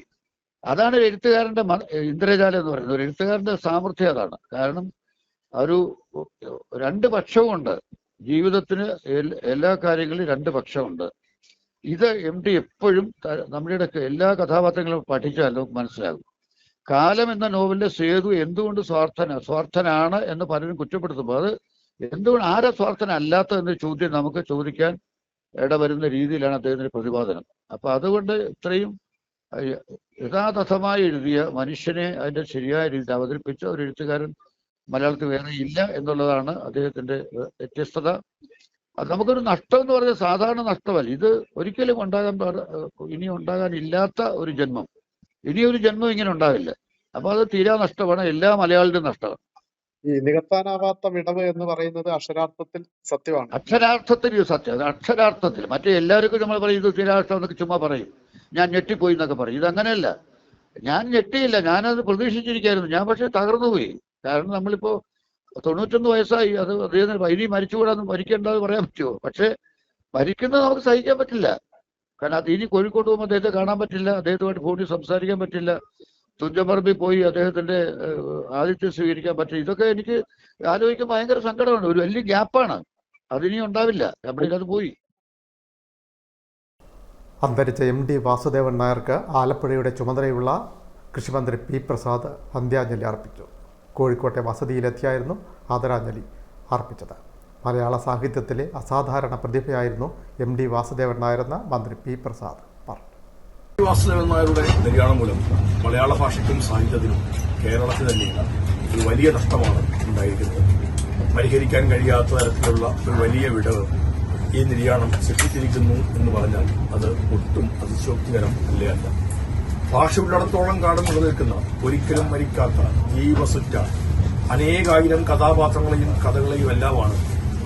അതാണ് ഒരു എഴുത്തുകാരന്റെ ഇന്ദ്രജാലം എന്ന് പറയുന്നത്. ഒരു എഴുത്തുകാരന്റെ സാമർഥ്യം അതാണ്. കാരണം ഒരു 2 പക്ഷവുമുണ്ട് ജീവിതത്തിന്, എല്ലാ കാര്യങ്ങളിലും 2 പക്ഷമുണ്ട്. ഇത് MD എപ്പോഴും നമ്മുടെ എല്ലാ കഥാപാത്രങ്ങളും പഠിച്ചാൽ നമുക്ക് മനസ്സിലാകും. കാലം എന്ന നോവലിലെ സേതു എന്തുകൊണ്ട് സ്വാർത്ഥനാണ് എന്ന് പലരും കുറ്റപ്പെടുത്തുമ്പോൾ അത് എന്തുകൊണ്ട് ആരാ സ്വാർത്ഥനല്ലാത്ത എന്ന ചോദ്യം നമുക്ക് ചോദിക്കാൻ ഇടവരുന്ന രീതിയിലാണ് അദ്ദേഹത്തിന്റെ പ്രതിപാദനം. അപ്പൊ അതുകൊണ്ട് ഇത്രയും യഥാതഥമായി എഴുതിയ, മനുഷ്യനെ അതിന്റെ ശരിയായ രീതിയിൽ അവതരിപ്പിച്ച ഒരു എഴുത്തുകാരൻ മലയാളത്തിൽ വേറെ ഇല്ല എന്നുള്ളതാണ് അദ്ദേഹത്തിന്റെ വ്യത്യസ്തത. അത് നമുക്കൊരു നഷ്ടം എന്ന് പറഞ്ഞാൽ സാധാരണ നഷ്ടമല്ല, ഇത് ഒരിക്കലും ഇനി ഉണ്ടാകാനില്ലാത്ത ഒരു ജന്മം, ഇനിയൊരു ജന്മം ഇങ്ങനെ ഉണ്ടാവില്ല. അപ്പൊ അത് തീരാ നഷ്ടമാണ്, എല്ലാ മലയാളികളുടെയും നഷ്ടമാണ്. ഈ നികത്താനാവാത്ത വിടവ് എന്ന് പറയുന്നത് അക്ഷരാർത്ഥത്തിൽ സത്യമാണ്. അക്ഷരാർത്ഥത്തിൽ സത്യം, അത് അക്ഷരാർത്ഥത്തിൽ. മറ്റേ എല്ലാവർക്കും നമ്മൾ പറയും ഇത് തീരാഷ്ടം എന്നൊക്കെ ചുമ്മാ പറയും, ഞാൻ ഞെട്ടിപ്പോയി എന്നൊക്കെ പറയും. ഇതങ്ങനെയല്ല, ഞാൻ ഞെട്ടിയില്ല, ഞാനത് പ്രതീക്ഷിച്ചിരിക്കായിരുന്നു. ഞാൻ പക്ഷെ തകർന്നുപോയി. കാരണം നമ്മളിപ്പോ 91 വയസ്സായി, അത് അദ്ദേഹത്തിന് ഇനി മരിച്ചുകൂടാന്ന്, മരിക്കേണ്ടത് പറയാൻ പറ്റുമോ? പക്ഷെ മരിക്കുന്നത് നമുക്ക് സഹിക്കാൻ പറ്റില്ല. കാരണം അത് ഇനി കോഴിക്കോട്ട് പോകുമ്പോൾ അദ്ദേഹത്തെ കാണാൻ പറ്റില്ല, അദ്ദേഹത്തുമായിട്ട് ഫോണിൽ സംസാരിക്കാൻ പറ്റില്ല, തുഞ്ചപ്പറമ്പിൽ പോയി അദ്ദേഹത്തിന്റെ ആതിഥ്യം സ്വീകരിക്കാൻ പറ്റില്ല. ഇതൊക്കെ എനിക്ക് ആലോചിക്കുമ്പോൾ ഭയങ്കര സങ്കടമാണ്. ഒരു വലിയ ഗ്യാപ്പാണ്, അതിനി ഉണ്ടാവില്ല. നമ്മളിത് പോയി. അന്തരിച്ച MD വാസുദേവൻ നായർക്ക് ആലപ്പുഴയുടെ ചുമതലയുള്ള കൃഷിമന്ത്രി P. പ്രസാദ് അന്ത്യാഞ്ജലി അർപ്പിച്ചു. കോഴിക്കോട്ടെ വസതിയിലെത്തിയായിരുന്നു ആദരാഞ്ജലി അർപ്പിച്ചത്. മലയാള സാഹിത്യത്തിലെ അസാധാരണ പ്രതിഭയായിരുന്നു MD വാസുദേവൻ നായരെന്ന് മന്ത്രി P. പ്രസാദ് പറഞ്ഞു. വാസുദേവൻ നായരുടെ നിര്യാണം മൂലം മലയാള ഭാഷയ്ക്കും സാഹിത്യത്തിനും കേരളത്തിൽ തന്നെ ഒരു വലിയ നഷ്ടമാണ് ഉണ്ടായിരിക്കുന്നത്. പരിഹരിക്കാൻ കഴിയാത്ത തരത്തിലുള്ള ഒരു വലിയ വിടവ് ഈ നിര്യാണം സൃഷ്ടിച്ചിരിക്കുന്നു എന്ന് പറഞ്ഞാൽ അത് ഒട്ടും അതിശോക്തികരം അല്ല. ഭാഷ ഉള്ളിടത്തോളം കാലം നിലനിൽക്കുന്ന ഒരിക്കലും മരിക്കാത്ത ജീവസുറ്റ അനേകായിരം കഥാപാത്രങ്ങളെയും കഥകളെയും എല്ലാമാണ്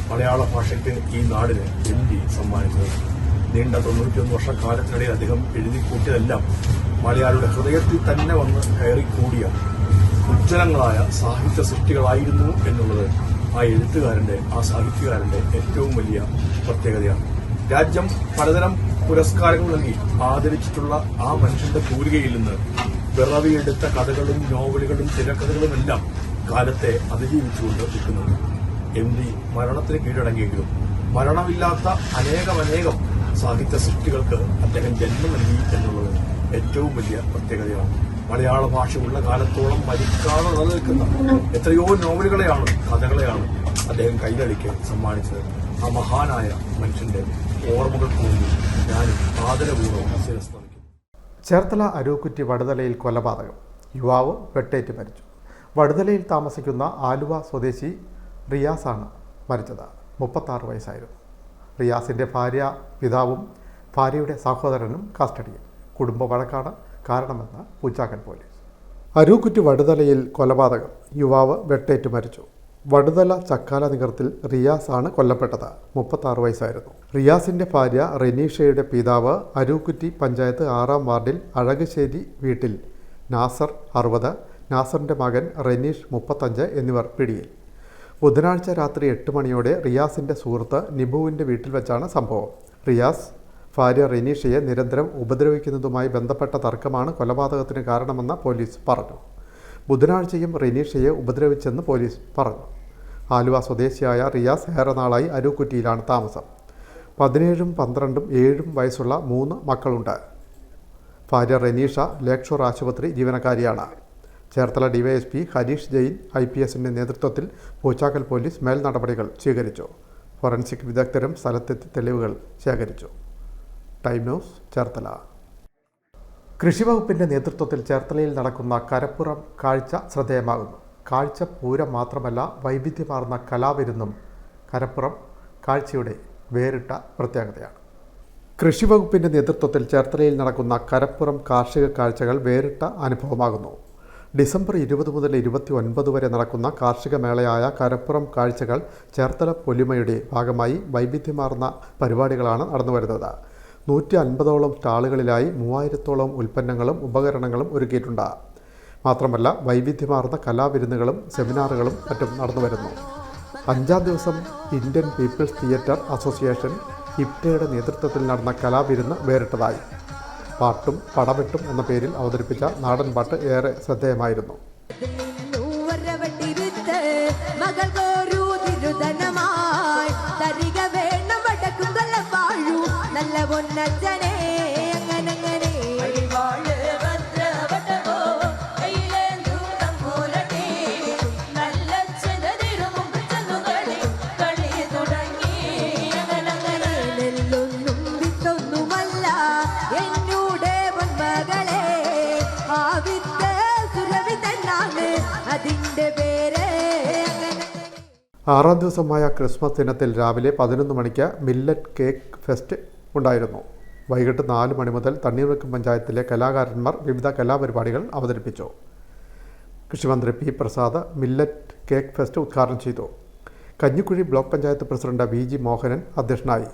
മലയാള ഭാഷയ്ക്ക് ഈ നാടിന് MD സമ്മാനിച്ചത്. നീണ്ട 91 വർഷക്കാലത്തിനിടയിൽ അദ്ദേഹം എഴുതിക്കൂട്ടിയതെല്ലാം മലയാളിയുടെ ഹൃദയത്തിൽ തന്നെ വന്ന് കയറിക്കൂടിയ ഉജ്ജ്വലങ്ങളായ സാഹിത്യ സൃഷ്ടികളായിരുന്നു എന്നുള്ളത് ആ എഴുത്തുകാരന്റെ, ആ സാഹിത്യകാരന്റെ ഏറ്റവും വലിയ പ്രത്യേകതയാണ്. രാജ്യം പലതരം പുരസ്കാരങ്ങൾ നൽകി ആദരിച്ചിട്ടുള്ള ആ മനുഷ്യന്റെ തൂലികയിൽ നിന്ന് പിറവിയെടുത്ത കഥകളും നോവലുകളും തിരക്കഥകളുമെല്ലാം കാലത്തെ അതിജീവിച്ചുകൊണ്ട് നിൽക്കുന്നുണ്ട്. MD മരണത്തിന് കീഴടങ്ങിയെങ്കിലും മരണമില്ലാത്ത അനേകം സാഹിത്യ സൃഷ്ടികൾക്ക് അദ്ദേഹം ജന്മം നൽകി എന്നുള്ളത് ഏറ്റവും വലിയ പ്രത്യേകതയാണ്. മലയാള ഭാഷയുള്ള കാലത്തോളം മരിക്കാതെ നിലനിൽക്കുന്ന എത്രയോ നോവലുകളെയാണ്, കഥകളെയാണ് അദ്ദേഹം കൈകളിക്ക് സമ്മാനിച്ചത്. ആ മഹാനായ മനുഷ്യന്റെ ഓർമ്മകൾക്ക് മുന്നിൽ ഞാനും ആദരപൂർവ്വം ശിരസ്നമിക്കുന്നു. ചേർത്തല അരൂക്കുറ്റി വടുതലയിൽ കൊലപാതകം, യുവാവ് വെട്ടേറ്റ് മരിച്ചു. വടുതലയിൽ താമസിക്കുന്ന ആലുവ സ്വദേശി റിയാസാണ് മരിച്ചത്. 36 വയസ്സായിരുന്നു. റിയാസിൻ്റെ ഭാര്യ, പിതാവും ഭാര്യയുടെ സഹോദരനും കസ്റ്റഡിയിൽ. കുടുംബ വഴക്കാണ് കാരണമെന്ന് പൂച്ചാക്കൽ പോലീസ്. അരൂക്കുറ്റി വടുതലയിൽ കൊലപാതകം, യുവാവ് വെട്ടേറ്റ് മരിച്ചു. വടുതല ചക്കാല നികർത്തിൽ റിയാസാണ് കൊല്ലപ്പെട്ടത്. 36 വയസ്സായിരുന്നു. റിയാസിൻ്റെ ഭാര്യ റെനീഷയുടെ പിതാവ് അരൂക്കുറ്റി പഞ്ചായത്ത് 6-ാം വാർഡിൽ അഴകശ്ശേരി വീട്ടിൽ നാസർ 60, നാസറിൻ്റെ മകൻ റെനീഷ് 35 എന്നിവർ പിടിയിൽ. ബുധനാഴ്ച രാത്രി 8 മണിയോടെ റിയാസിൻ്റെ സുഹൃത്ത് നിബുവിൻ്റെ വീട്ടിൽ വെച്ചാണ് സംഭവം. റിയാസ് ഭാര്യ റെനീഷയെ നിരന്തരം ഉപദ്രവിക്കുന്നതുമായി ബന്ധപ്പെട്ട തർക്കമാണ് കൊലപാതകത്തിന് കാരണമെന്ന് പോലീസ് പറഞ്ഞു. ബുധനാഴ്ചയും റെനീഷയെ ഉപദ്രവിച്ചെന്ന് പോലീസ് പറഞ്ഞു. ആലുവ സ്വദേശിയായ റിയാസ് ഏറെ നാളായി അരൂക്കുറ്റിയിലാണ് താമസം. 17, 12, 7 വയസ്സുള്ള 3 മക്കളുണ്ട്. ഭാര്യ റെനീഷ ലേക്ക് ഷോർ ആശുപത്രി ജീവനക്കാരിയാണ്. ചേർത്തല DYSP ഹരീഷ് ജെയിൻ IPSൻ്റെ നേതൃത്വത്തിൽ പൂച്ചാക്കൽ പോലീസ് മേൽ നടപടികൾ സ്വീകരിച്ചു. ഫോറൻസിക് വിദഗ്ധരും സ്ഥലത്തെത്തി തെളിവുകൾ ശേഖരിച്ചു. Time news, Cherthala. കൃഷിവകുപ്പിൻ്റെ നേതൃത്വത്തിൽ ചേർത്തലയിൽ നടക്കുന്ന കരപ്പുറം കാഴ്ച ശ്രദ്ധേയമാകുന്നു. കാഴ്ച പൂരം മാത്രമല്ല, വൈവിധ്യമാർന്ന കലാവിരുന്നും കരപ്പുറം കാഴ്ചയുടെ വേറിട്ട പ്രത്യേകതയാണ്. കൃഷിവകുപ്പിൻ്റെ നേതൃത്വത്തിൽ ചേർത്തലയിൽ നടക്കുന്ന കരപ്പുറം കാർഷിക കാഴ്ചകൾ വേറിട്ട അനുഭവമാകുന്നു. ഡിസംബർ 20 മുതൽ 29 വരെ നടക്കുന്ന കാർഷിക മേളയായ കരപ്പുറം കാഴ്ചകൾ ചേർത്തല പൊലിമയുടെ ഭാഗമായി വൈവിധ്യമാർന്ന പരിപാടികളാണ് നടന്നുവരുന്നത്. 150ഓളം സ്റ്റാളുകളിലായി 3000ഓളം ഉൽപ്പന്നങ്ങളും ഉപകരണങ്ങളും ഒരുക്കിയിട്ടുണ്ട്. മാത്രമല്ല, വൈവിധ്യമാർന്ന കലാവിരുന്നുകളും സെമിനാറുകളും മറ്റും നടന്നുവരുന്നു. 5-ാം ദിവസം ഇന്ത്യൻ പീപ്പിൾസ് തിയേറ്റർ അസോസിയേഷൻ IPTAയുടെ നേതൃത്വത്തിൽ നടന്ന കലാവിരുന്ന് വേറിട്ടതായി. പാട്ടും പടവെട്ടും എന്ന പേരിൽ അവതരിപ്പിച്ച നാടൻ പാട്ട് ഏറെ ശ്രദ്ധേയമായിരുന്നു. ആറാം ദിവസമായ ക്രിസ്മസ് ദിനത്തിൽ രാവിലെ 11 മണിക്ക് മില്ലറ്റ് കേക്ക് ഫെസ്റ്റ് ഉണ്ടായിരുന്നു. വൈകിട്ട് 4 മണി മുതൽ തണ്ണീർമുക്കം പഞ്ചായത്തിലെ കലാകാരന്മാർ വിവിധ കലാപരിപാടികൾ അവതരിപ്പിച്ചു. കൃഷിമന്ത്രി P. Prasad millet cake fest ഉദ്ഘാടനം ചെയ്തു. Kanjikuzhi block panchayat president VG Mohanan അധ്യക്ഷനായി.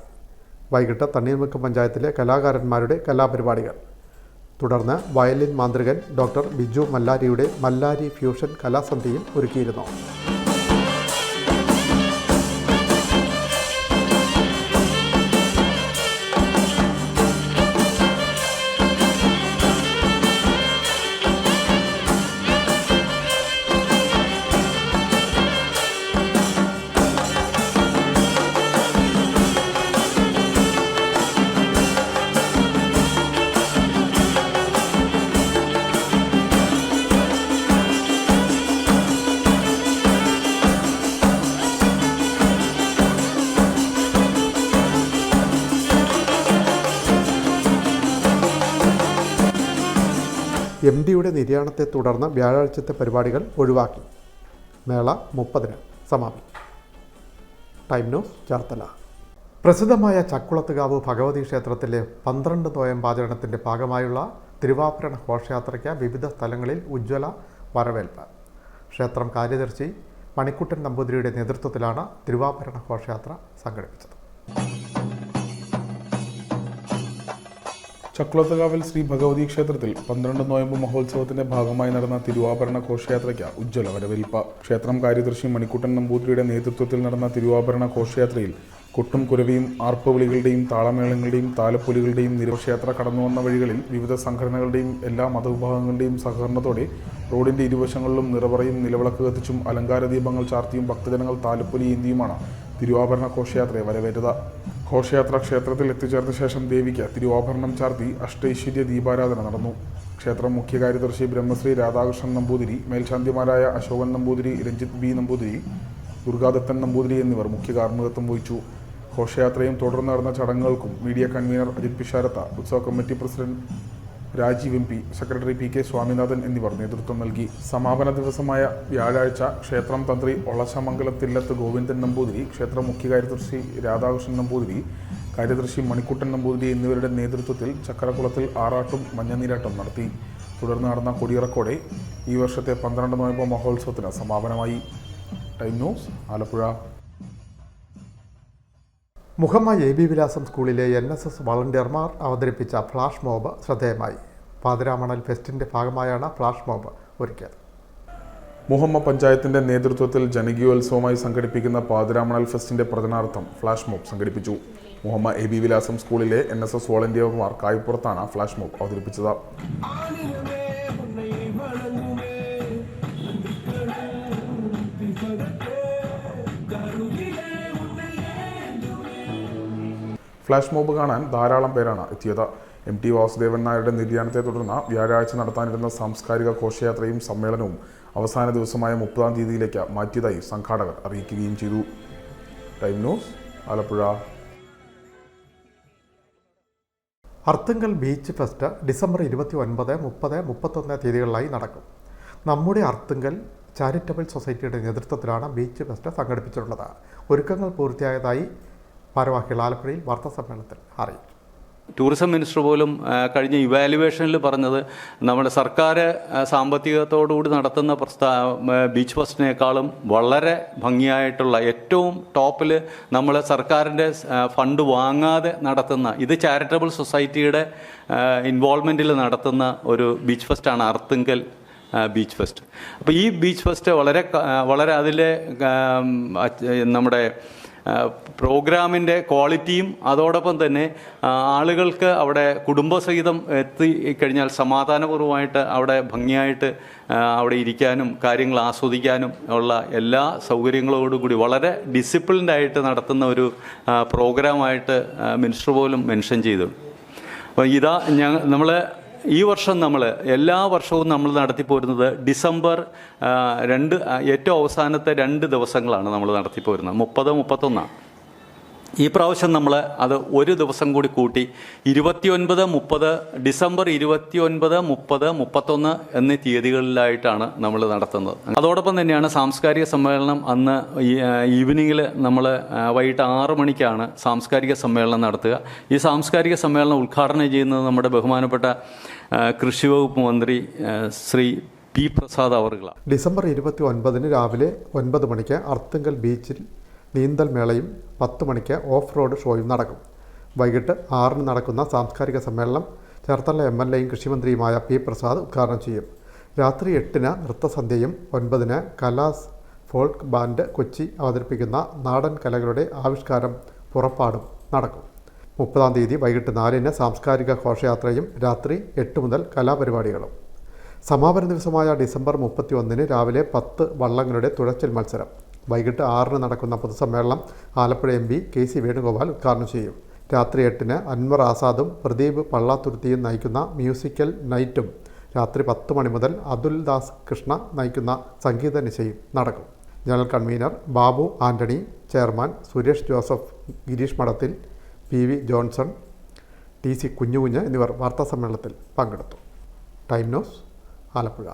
വൈകിട്ട് തണ്ണീർമുക്കം പഞ്ചായത്തിലെ കലാകാരന്മാരുടെ കലാപരിപാടികൾ. തുടർന്ന് വയലിൻ മാന്ത്രികൻ ഡോക്ടർ ബിജു മല്ലാരിയുടെ മല്ലാരി ഫ്യൂഷൻ കലാസന്ധ്യയും ഒരുക്കിയിരുന്നു. MD-യുടെ നിര്യാണത്തെ തുടർന്ന് വ്യാഴാഴ്ചത്തെ പരിപാടികൾ ഒഴിവാക്കി. മേള 30-ന് സമാപിക്കും. Time news Cherthala. പ്രസിദ്ധമായ ചക്കുളത്തുകാവ് ഭഗവതി ക്ഷേത്രത്തിലെ 12 നോയമ്പാചരണത്തിൻ്റെ ഭാഗമായുള്ള തിരുവാഭരണ ഘോഷയാത്രയ്ക്ക് വിവിധ സ്ഥലങ്ങളിൽ ഉജ്ജ്വല വരവേൽപ്പ്. ക്ഷേത്രം കാര്യദർശി മണിക്കുട്ടൻ നമ്പൂതിരിയുടെ നേതൃത്വത്തിലാണ് തിരുവാഭരണ ഘോഷയാത്ര സംഘടിപ്പിച്ചത്. ചക്കുളത്തുകാവിൽ ശ്രീ ഭഗവതി ക്ഷേത്രത്തിൽ 12 നോയമ്പ് മഹോത്സവത്തിന്റെ ഭാഗമായി നടന്ന തിരുവാഭരണ ഘോഷയാത്രയ്ക്ക് ഉജ്ജ്വല വരവേൽപ്പ്. ക്ഷേത്രം കാര്യദർശി മണിക്കുട്ടൻ നമ്പൂതിരിയുടെ നേതൃത്വത്തിൽ നടന്ന തിരുവാഭരണ ഘോഷയാത്രയിൽ കൊട്ടും കുരവിയും ആർപ്പുവിളികളുടെയും താളമേളങ്ങളുടെയും താലപ്പൊലികളുടെയും നിരവധിയാത്ര കടന്നുവന്ന വഴികളിൽ വിവിധ സംഘടനകളുടെയും എല്ലാ മതവിഭാഗങ്ങളുടെയും സഹകരണത്തോടെ റോഡിന്റെ ഇരുവശങ്ങളിലും നിറവറയും നിലവിളക്ക് കത്തിച്ചും അലങ്കാര ദീപങ്ങൾ ചാർത്തിയും ഭക്തജനങ്ങൾ താലപ്പൊലി ഏന്തിയുമാണ് തിരുവാഭരണ ഘോഷയാത്രയെ വരവേറ്റത്. ഘോഷയാത്ര ക്ഷേത്രത്തിൽ എത്തിച്ചേർന്ന ശേഷം ദേവിക്ക് തിരുവാഭരണം ചാർത്തി അഷ്ടൈശ്വര്യ ദീപാരാധന നടന്നു. ക്ഷേത്രം മുഖ്യ കാര്യദർശി ബ്രഹ്മശ്രീ രാധാകൃഷ്ണൻ നമ്പൂതിരി, മേൽശാന്തിമാരായ അശോകൻ നമ്പൂതിരി, രഞ്ജിത്ത് B നമ്പൂതിരി, ദുർഗാദത്തൻ നമ്പൂതിരി എന്നിവർ മുഖ്യ കാർമ്മികത്വം വഹിച്ചു. ഘോഷയാത്രയും തുടർന്ന് നടന്ന ചടങ്ങുകൾക്കും മീഡിയ കൺവീനർ അജിത് പിഷാരത്ത, ഉത്സവ committee president Rajeev MP, secretary PK Swaminathan എന്നിവർ നേതൃത്വം നൽകി. സമാപന ദിവസമായ വ്യാഴാഴ്ച ക്ഷേത്രം തന്ത്രി ഒളശമംഗലം തില്ലത്ത് ഗോവിന്ദൻ നമ്പൂതിരി, ക്ഷേത്രം മുഖ്യ കാര്യദർശി രാധാകൃഷ്ണൻ നമ്പൂതിരി, കാര്യദർശി മണിക്കുട്ടൻ നമ്പൂതിരി എന്നിവരുടെ നേതൃത്വത്തിൽ ചക്കരക്കുളത്തിൽ ആറാട്ടും മഞ്ഞനീരാട്ടം നടത്തി. തുടർന്ന് നടന്ന കൊടിയിറക്കോടെ ഈ വർഷത്തെ 12 നോയമ്പ് മഹോത്സവത്തിന് സമാപനമായി. Time news Alappuzha. Muhamma AB വിലാസം സ്കൂളിലെ NSS വളണ്ടിയർമാർ അവതരിപ്പിച്ച ഫ്ലാഷ് മോബ് ശ്രദ്ധേയമായി. പാതിരാമണൽ ഫെസ്റ്റിൻ്റെ ഭാഗമായാണ് ഫ്ലാഷ് മോബ് ഒരുക്കിയത്. മുഹമ്മ പഞ്ചായത്തിന്റെ നേതൃത്വത്തിൽ ജനകീയോത്സവമായി സംഘടിപ്പിക്കുന്ന പാതിരാമണൽ ഫെസ്റ്റിന്റെ പ്രചരണാർത്ഥം ഫ്ലാഷ് മോബ് സംഘടിപ്പിച്ചു. മുഹമ്മ AB വിലാസം സ്കൂളിലെ NSS വോളണ്ടിയർമാർ കായ്പുറത്താണ് ഫ്ലാഷ് മോബ് അവതരിപ്പിച്ചത്. ഫ്ലാഷ് മോബ് കാണാൻ ധാരാളം പേരാണ് എത്തിയത്. MT വാസുദേവൻ നായരുടെ നിര്യാണത്തെ തുടർന്ന് വ്യാഴാഴ്ച നടത്താനിരുന്ന സാംസ്കാരിക ഘോഷയാത്രയും സമ്മേളനവും അവസാന ദിവസമായ 30-ാം തീയതിയിലേക്ക് മാറ്റിയതായി സംഘാടകർ അറിയിക്കുകയും ചെയ്തു. Time news Alappuzha. Arthunkal beach fest December 29, 30, 31 തീയതികളിലായി നടക്കും. നമ്മുടെ അർത്തുങ്കൽ ചാരിറ്റബിൾ സൊസൈറ്റിയുടെ നേതൃത്വത്തിലാണ് ബീച്ച് ഫെസ്റ്റ് സംഘടിപ്പിച്ചിട്ടുള്ളത്. ഒരുക്കങ്ങൾ പൂർത്തിയായതായി ഭാരവാഹികൾ ആലപ്പുഴയിൽ വാർത്താസമ്മേളനത്തിൽ അറിയിച്ചു. ടൂറിസം മിനിസ്റ്റർ പോലും കഴിഞ്ഞ ഇവാലുവേഷനിൽ പറഞ്ഞത് നമ്മുടെ സർക്കാർ സാമ്പത്തികത്തോടുകൂടി നടത്തുന്ന ബീച്ച് ഫെസ്റ്റിനേക്കാളും വളരെ ഭംഗിയായിട്ടുള്ള ഏറ്റവും ടോപ്പിൽ നമ്മൾ സർക്കാരിൻ്റെ ഫണ്ട് വാങ്ങാതെ നടത്തുന്ന ഇത് ചാരിറ്റബിൾ സൊസൈറ്റിയുടെ ഇൻവോൾവ്മെൻറ്റിൽ നടത്തുന്ന ഒരു ബീച്ച് ഫെസ്റ്റാണ് അർത്തുങ്കൽ ബീച്ച് ഫെസ്റ്റ്. അപ്പോൾ ഈ ബീച്ച് ഫെസ്റ്റ് വളരെ അതിലെ നമ്മുടെ പ്രോഗ്രാമിൻ്റെ ക്വാളിറ്റിയും അതോടൊപ്പം തന്നെ ആളുകൾക്ക് അവിടെ കുടുംബസഹിതം എത്തിക്കഴിഞ്ഞാൽ സമാധാനപൂർവ്വമായിട്ട് അവിടെ ഭംഗിയായിട്ട് അവിടെ ഇരിക്കാനും കാര്യങ്ങൾ ആസ്വദിക്കാനും ഉള്ള എല്ലാ സൗകര്യങ്ങളോടുകൂടി വളരെ ഡിസിപ്ലിൻഡായിട്ട് നടത്തുന്ന ഒരു പ്രോഗ്രാമായിട്ട് മിനിസ്റ്റർ പോലും മെൻഷൻ ചെയ്തു. അപ്പോൾ ഇതാ നമ്മൾ ഈ വർഷം എല്ലാ വർഷവും നമ്മൾ നടത്തിപ്പോരുന്നത് ഡിസംബർ 2 ഏറ്റവും അവസാനത്തെ 2 ദിവസങ്ങളാണ് നമ്മൾ നടത്തിപ്പോരുന്നത്. 30, 31. ഈ പ്രാവശ്യം നമ്മൾ അത് ഒരു ദിവസം കൂടി കൂട്ടി 29, 30 ഡിസംബർ 29, 30, 31 എന്നീ തീയതികളിലായിട്ടാണ് നമ്മൾ നടത്തുന്നത്. അതോടൊപ്പം തന്നെയാണ് സാംസ്കാരിക സമ്മേളനം. അന്ന് ഈവനിങ്ങിൽ നമ്മൾ വൈകിട്ട് 6 മണിക്കാണ് സാംസ്കാരിക സമ്മേളനം നടത്തുക. ഈ സാംസ്കാരിക സമ്മേളനം ഉദ്ഘാടനം ചെയ്യുന്നത് നമ്മുടെ ബഹുമാനപ്പെട്ട കൃഷി വകുപ്പ് മന്ത്രി ശ്രീ P പ്രസാദ് അവർകളാണ്. ഡിസംബർ 29 രാവിലെ 9 മണിക്ക് അർത്തുങ്കൽ ബീച്ചിൽ നീന്തൽ മേളയും 10 മണിക്ക് ഓഫ് റോഡ് ഷോയും നടക്കും. വൈകിട്ട് 6 നടക്കുന്ന സാംസ്കാരിക സമ്മേളനം ചേർത്തല MLAയും കൃഷിമന്ത്രിയുമായ P പ്രസാദ് ഉദ്ഘാടനം ചെയ്യും. രാത്രി 8 നൃത്തസന്ധ്യയും 9 കലാസ് ഫോൾക്ക് ബാൻഡ് കൊച്ചി അവതരിപ്പിക്കുന്ന നാടൻ കലകളുടെ ആവിഷ്കാരം പുറപ്പാടും നടക്കും. 30-ാം തീയതി വൈകിട്ട് 4 സാംസ്കാരിക ഘോഷയാത്രയും രാത്രി 8 മുതൽ കലാപരിപാടികളും. സമാപന ദിവസമായ ഡിസംബർ 31 രാവിലെ 10 വള്ളങ്ങളുടെ തുഴച്ചിൽ മത്സരം. വൈകിട്ട് 6 നടക്കുന്ന പൊതുസമ്മേളനം ആലപ്പുഴ MP KC വേണുഗോപാൽ ഉദ്ഘാടനം ചെയ്യും. രാത്രി 8 അൻവർ ആസാദും പ്രദീപ് പള്ളാത്തുരുത്തിയും നയിക്കുന്ന മ്യൂസിക്കൽ നൈറ്റും രാത്രി 10 മണി മുതൽ അതുൽ ദാസ് കൃഷ്ണ നയിക്കുന്ന സംഗീത നിശയും നടക്കും. General convener Babu Antony, chairman Suresh Joseph, Girish Madathil, PV Johnson, TC Kunjukunju എന്നിവർ വാർത്താസമ്മേളനത്തിൽ പങ്കെടുത്തു. Time news Alappuzha.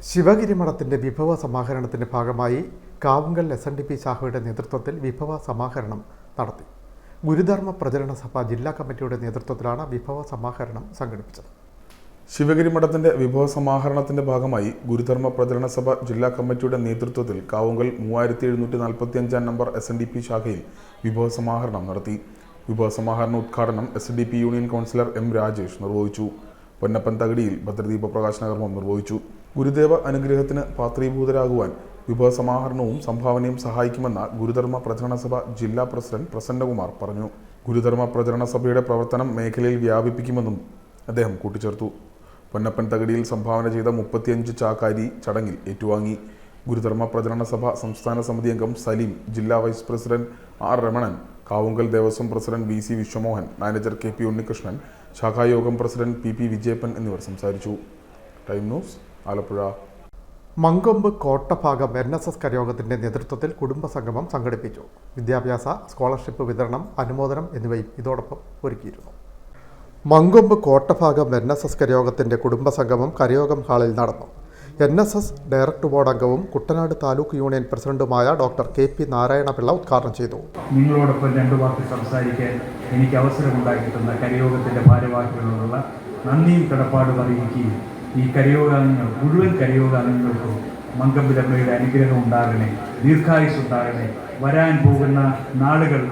ശിവഗിരി മഠത്തിൻ്റെ വിഭവ സമാഹരണത്തിൻ്റെ ഭാഗമായി കാവുങ്കൽ SNDP ശാഖയുടെ നേതൃത്വത്തിൽ വിഭവ സമാഹരണം നടത്തി. ഗുരുധർമ്മ പ്രചരണ സഭ ജില്ലാ കമ്മിറ്റിയുടെ നേതൃത്വത്തിലാണ് വിഭവ സമാഹരണം സംഘടിപ്പിച്ചത്. ശിവഗിരി മഠത്തിന്റെ വിഭവ സമാഹരണത്തിന്റെ ഭാഗമായി ഗുരുധർമ്മ പ്രചരണ സഭ ജില്ലാ കമ്മിറ്റിയുടെ നേതൃത്വത്തിൽ കാവുങ്കൽ 3745 നമ്പർ SNDP ശാഖയിൽ വിഭവ സമാഹരണം നടത്തി. വിഭവ സമാഹരണ ഉദ്ഘാടനം SNDP union councillor M. Rajesh നിർവഹിച്ചു. പൊന്നപ്പൻ തകടിയിൽ ഭദ്രദീപ പ്രകാശന കർമ്മം നിർവഹിച്ചു. ഗുരുദേവ അനുഗ്രഹത്തിന് പാത്രീഭൂതരാകുവാൻ വിഭവ സമാഹരണവും സംഭാവനയും സഹായിക്കുമെന്ന ഗുരുധർമ്മ പ്രചരണ സഭ ജില്ലാ പ്രസിഡന്റ് പ്രസന്നകുമാർ പറഞ്ഞു. ഗുരുധർമ്മ പ്രചരണ സഭയുടെ പ്രവർത്തനം മേഖലയിൽ വ്യാപിപ്പിക്കുമെന്നും അദ്ദേഹം കൂട്ടിച്ചേർത്തു. പൊന്നപ്പൻ തകടിയിൽ സംഭാവന ചെയ്ത 35 ചാക്കാരി ചടങ്ങിൽ ഏറ്റുവാങ്ങി. ഗുരുധർമ്മ പ്രചരണ സഭ സംസ്ഥാന സമിതി അംഗം സലീം, ജില്ലാ vice president R. Ramanan, Kavungal Devaswom president VC Viswamohan, manager KP Unnikrishnan, ശാഖായോഗം പ്രസിഡന്റ് PP വിജയപ്പൻ എന്നിവർ സംസാരിച്ചു. Time news, Alappuzha. Mankombu Kottabhagam NSS കരയോഗത്തിൻ്റെ നേതൃത്വത്തിൽ കുടുംബസംഗമം സംഘടിപ്പിച്ചു. വിദ്യാഭ്യാസ സ്കോളർഷിപ്പ് വിതരണം, അനുമോദനം എന്നിവയും ഇതോടൊപ്പം ഒരുക്കിയിരുന്നു. മങ്കൊമ്പ് കോട്ടഭാഗം NSS കരയോഗത്തിൻ്റെ കുടുംബസംഗമം കരയോഗം ഹാളിൽ നടന്നു. NSS ഡയറക്ടർ ബോർഡ് അംഗവും കുട്ടനാട് താലൂക്ക് യൂണിയൻ പ്രസിഡന്റുമായ ഡോക്ടർ KP നാരായണപിള്ള ഉദ്ഘാടനം ചെയ്തു. നിങ്ങളോടൊപ്പം രണ്ടു വാക്ക് സംസാരിക്കാൻ എനിക്ക് അവസരമുണ്ടാക്കിയിട്ടുള്ള കരയോഗത്തിൻ്റെ ഭാരവാഹികളോടുള്ള നന്ദിയും കടപ്പാടും അറിയിക്കുകയും ഈ കരയോഗാംഗങ്ങൾ മുഴുവൻ കരയോഗാംഗങ്ങൾക്കും മങ്കമ്പിലമ്മയുടെ അനുഗ്രഹം ഉണ്ടാകണേ, ദീർഘായുസ് ഉണ്ടാകണേ, വരാൻ പോകുന്ന നാളുകൾ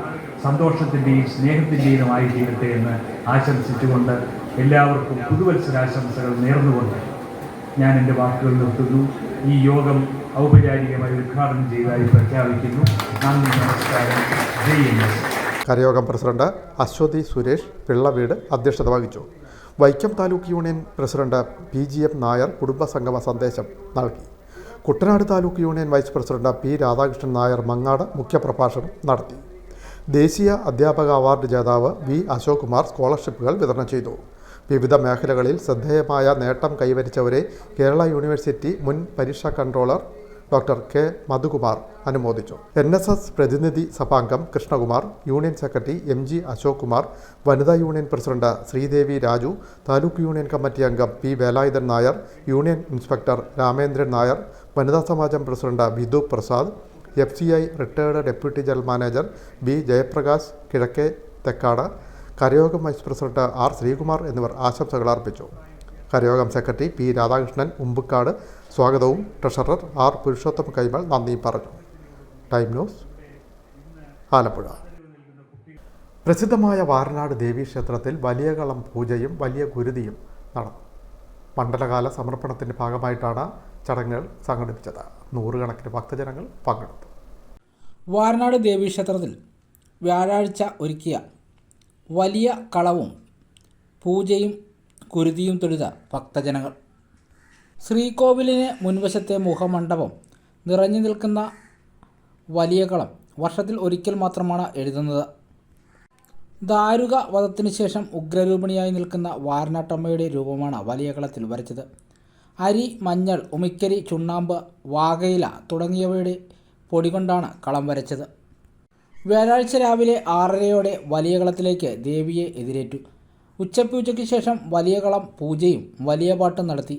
സന്തോഷത്തിൻ്റെയും സ്നേഹത്തിൻ്റെയുമായി തീരട്ടെ എന്ന് ആശംസിച്ചുകൊണ്ട് എല്ലാവർക്കും പുതുവത്സരാശംസകൾ നേർന്നുകൊണ്ട് ഞാൻ എൻ്റെ വാക്കുകൾ നിർത്തുന്നു. ഈ യോഗം ഔപചാരികമായി ഉദ്ഘാടനം ചെയ്തതായി പ്രഖ്യാപിക്കുന്നു. നന്ദി, നമസ്കാരം. ജയ് NSS. കരയോഗം പ്രസിഡന്റ് അശ്വതി സുരേഷ് പിള്ളവീട് അധ്യക്ഷത വഹിച്ചു. Vaikom taluk union president PGM Nair കുടുംബസംഗമ സന്ദേശം നൽകി. Kuttanad taluk union vice president P. Radhakrishnan Nair Mangad മുഖ്യപ്രഭാഷണം നടത്തി. ദേശീയ അധ്യാപക അവാർഡ് ജേതാവ് V. അശോക് കുമാർ സ്കോളർഷിപ്പുകൾ വിതരണം ചെയ്തു. വിവിധ മേഖലകളിൽ ശ്രദ്ധേയമായ നേട്ടം കൈവരിച്ചവരെ കേരള യൂണിവേഴ്സിറ്റി മുൻ പരീക്ഷാ കൺട്രോളർ ഡോക്ടർ K. മധുകുമാർ അനുമോദിച്ചു. NSS പ്രതിനിധി സഭാംഗം Krishnakumar, union secretary MG Ashok Kumar, വനിതാ union president Sreedevi Raju, taluk union committee അംഗം P. Velayudhan Nair, union inspector Ramendran Nair, വനിതാ സമാജം president Vidhu Prasad, FCI retired deputy general manager B. Jayaprakash Kizhakke Thekkad, കരയോഗം വൈസ് പ്രസിഡന്റ് R. ശ്രീകുമാർ എന്നിവർ ആശംസകൾ അർപ്പിച്ചു. കരയോഗം സെക്രട്ടറി P. രാധാകൃഷ്ണൻ ഉമ്പുക്കാട് സ്വാഗതവും ട്രഷറർ R. പുരുഷോത്തം കൈമൾ നന്ദിയും പറഞ്ഞു. Time news, Alappuzha. പ്രസിദ്ധമായ വാരനാട് ദേവീക്ഷേത്രത്തിൽ വലിയകളം പൂജയും വലിയ ഗുരുതിയും നടന്നു. മണ്ഡലകാല സമർപ്പണത്തിൻ്റെ ഭാഗമായിട്ടാണ് ചടങ്ങുകൾ സംഘടിപ്പിച്ചത്. നൂറുകണക്കിന് ഭക്തജനങ്ങൾ പങ്കെടുത്തു. വാരനാട് ദേവീക്ഷേത്രത്തിൽ വ്യാഴാഴ്ച ഒരുക്കിയ വലിയ കളവും പൂജയും കുരുതിയും തൊഴുത ഭക്തജനങ്ങൾ. ശ്രീകോവിലിന് മുൻവശത്തെ മുഖമണ്ഡപം നിറഞ്ഞു നിൽക്കുന്ന വലിയ കളം വർഷത്തിൽ ഒരിക്കൽ മാത്രമാണ് എഴുതുന്നത്. ദാരുക വധത്തിനു ശേഷം ഉഗ്രരൂപിണിയായി നിൽക്കുന്ന വാരനാട്ടമ്മയുടെ രൂപമാണ് വലിയ കളത്തിൽ വരച്ചത്. അരി, മഞ്ഞൾ, ഉമിക്കരി, ചുണ്ണാമ്പ്, വാകയില തുടങ്ങിയവയുടെ പൊടി കൊണ്ടാണ് കളം വരച്ചത്. വ്യാഴാഴ്ച രാവിലെ 6:30 വലിയ കളത്തിലേക്ക് ദേവിയെ എതിരേറ്റു. ഉച്ചയ്ക്ക് ശേഷം വലിയ കളം പൂജയും വലിയ പാട്ടും നടത്തി.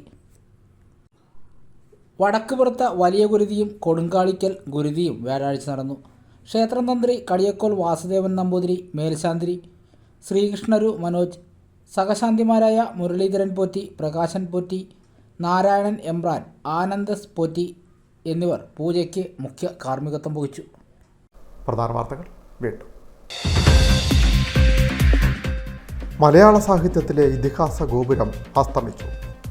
വടക്കുപുറത്ത് വലിയ ഗുരുതിയും കൊടുങ്കാളിക്കൽ ഗുരുതിയും വ്യാഴാഴ്ച നടന്നു. ക്ഷേത്രം തന്ത്രി കടിയക്കോൽ വാസുദേവൻ നമ്പൂതിരി, മേൽശാന്തി ശ്രീകൃഷ്ണരു മനോജ്, സഹശാന്തിമാരായ മുരളീധരൻ പോറ്റി, പ്രകാശൻ പോറ്റി, നാരായണൻ എമ്പ്രാൻ, ആനന്ദസ് പോറ്റി എന്നിവർ പൂജയ്ക്ക് മുഖ്യ കാർമ്മികത്വം വഹിച്ചു. പ്രധാന വാർത്തകൾ വീണ്ടും. മലയാള സാഹിത്യത്തിലെ ഇതിഹാസ ഗോപുരം അസ്തമിച്ചു.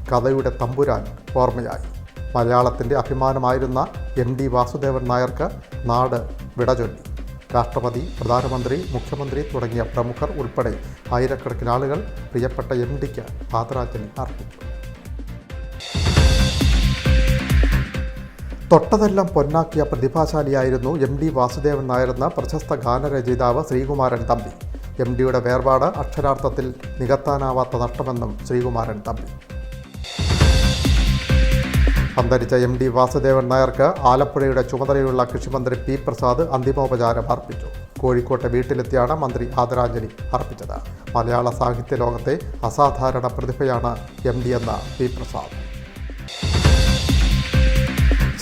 കഥയുടെ തമ്പുരാൻ ഓർമ്മയായി. മലയാളത്തിൻ്റെ അഭിമാനമായിരുന്ന MD വാസുദേവൻ നായർക്ക് നാട് വിടചൊല്ലി. രാഷ്ട്രപതി, പ്രധാനമന്ത്രി, മുഖ്യമന്ത്രി തുടങ്ങിയ പ്രമുഖർ ഉൾപ്പെടെ ആയിരക്കണക്കിന് ആളുകൾ പ്രിയപ്പെട്ട MDക്ക് ആദരാഞ്ജലി അർപ്പിച്ചു. തൊട്ടതെല്ലാം പൊന്നാക്കിയ പ്രതിഭാശാലിയായിരുന്നു MD വാസുദേവൻ നായരെന്ന പ്രശസ്ത ഗാനരചയിതാവ് ശ്രീകുമാരൻ തമ്പി. MDയുടെ വേർപാട് അക്ഷരാർത്ഥത്തിൽ നികത്താനാവാത്ത നഷ്ടമെന്നും ശ്രീകുമാരൻ തമ്പി. അന്തരിച്ച MD വാസുദേവൻ നായർക്ക് ആലപ്പുഴയുടെ ചുമതലയുള്ള കൃഷിമന്ത്രി P. പ്രസാദ് അന്തിമോപചാരം അർപ്പിച്ചു. കോഴിക്കോട്ടെ വീട്ടിലെത്തിയാണ് മന്ത്രി ആദരാഞ്ജലി അർപ്പിച്ചത്. മലയാള സാഹിത്യ ലോകത്തെ അസാധാരണ പ്രതിഭയാണ് MD എന്ന P. പ്രസാദ്.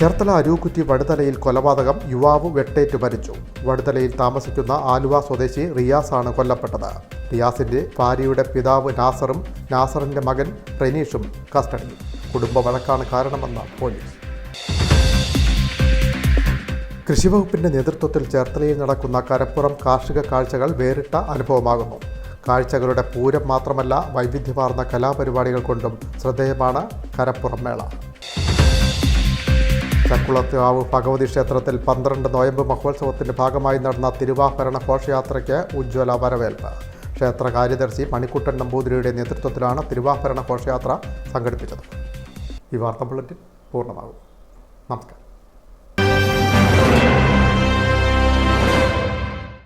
ചേർത്തല അരൂക്കുറ്റി വടുതലയിൽ കൊലപാതകം, യുവാവ് വെട്ടേറ്റ് മരിച്ചു. വടുതലയിൽ താമസിക്കുന്ന ആലുവ സ്വദേശി റിയാസാണ് കൊല്ലപ്പെട്ടത്. റിയാസിന്റെ ഭാര്യയുടെ പിതാവ് നാസറും നാസറിന്റെ മകൻ റെനീഷും കസ്റ്റഡിയിൽ. കുടുംബ വഴക്കാണ് കാരണമെന്ന് പോലീസ്. കൃഷിവകുപ്പിന്റെ നേതൃത്വത്തിൽ ചേർത്തലയിൽ നടക്കുന്ന കരപ്പുറം കാർഷിക കാഴ്ചകൾ വേറിട്ട അനുഭവമാകുന്നു. കാഴ്ചകളുടെ പൂരം മാത്രമല്ല, വൈവിധ്യമാർന്ന കലാപരിപാടികൾ കൊണ്ടും ശ്രദ്ധേയമാണ് കരപ്പുറം മേള. ചക്കുളത്തുകാവ് ഭഗവതി ക്ഷേത്രത്തിൽ 12 നോയമ്പ് മഹോത്സവത്തിന്റെ ഭാഗമായി നടന്ന തിരുവാഭരണ ഘോഷയാത്രയ്ക്ക് ഉജ്ജ്വല വരവേൽപ്പ്. ക്ഷേത്ര കാര്യദർശി മണിക്കുട്ടൻ നമ്പൂതിരിയുടെ നേതൃത്വത്തിലാണ് തിരുവാഭരണ ഘോഷയാത്ര സംഘടിപ്പിച്ചത്. ഈ വാർത്താ ബുള്ളറ്റിൻ പൂർണ്ണമാകും. നമസ്കാരം.